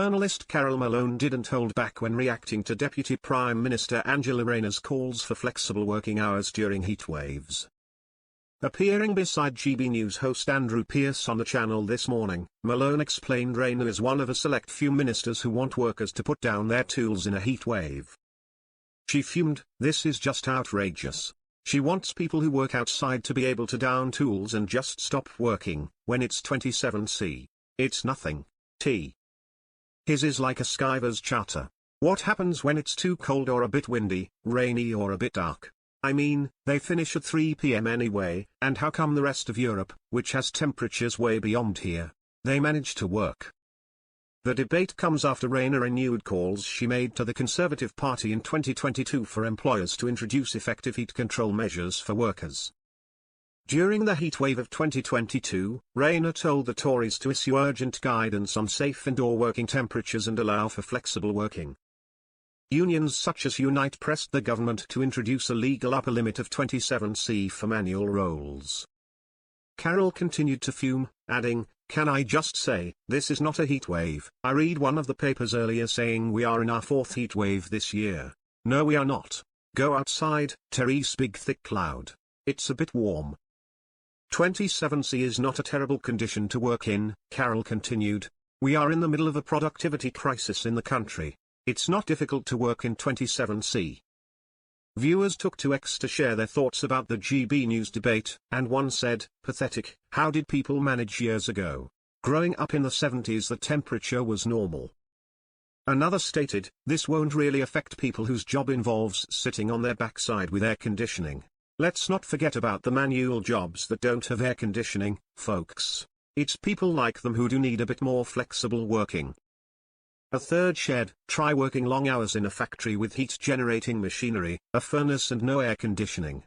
Journalist Carole Malone didn't hold back when reacting to Deputy Prime Minister Angela Rayner's calls for flexible working hours during heat waves. Appearing beside GB News host Andrew Pearce on the channel this morning, Malone explained Rayner is one of a select few ministers who want workers to put down their tools in a heat wave. She fumed, "This is just outrageous. She wants people who work outside to be able to down tools and just stop working, when it's 27°C. It's nothing. His is like a skiver's charter. What happens when it's too cold or a bit windy, rainy or a bit dark? I mean, they finish at 3 p.m. anyway, and how come the rest of Europe, which has temperatures way beyond here, they manage to work?" The debate comes after Rayner renewed calls she made to the Conservative Party in 2022 for employers to introduce effective heat control measures for workers. During the heatwave of 2022, Rayner told the Tories to issue urgent guidance on safe indoor working temperatures and allow for flexible working. Unions such as Unite pressed the government to introduce a legal upper limit of 27°C for manual roles. Carole continued to fume, adding, "Can I just say, this is not a heatwave. I read one of the papers earlier saying we are in our 4th heatwave this year. No, we are not. Go outside, Therese big thick cloud. It's a bit warm. 27°C is not a terrible condition to work in," Carole continued. "We are in the middle of a productivity crisis in the country. It's not difficult to work in 27°C. Viewers took to X to share their thoughts about the GB News debate, and one said, "Pathetic, how did people manage years ago? Growing up in the 70s the temperature was normal." Another stated, "This won't really affect people whose job involves sitting on their backside with air conditioning. Let's not forget about the manual jobs that don't have air conditioning, folks. It's people like them who do need a bit more flexible working." A third shared, "Try working long hours in a factory with heat-generating machinery, a furnace and no air conditioning.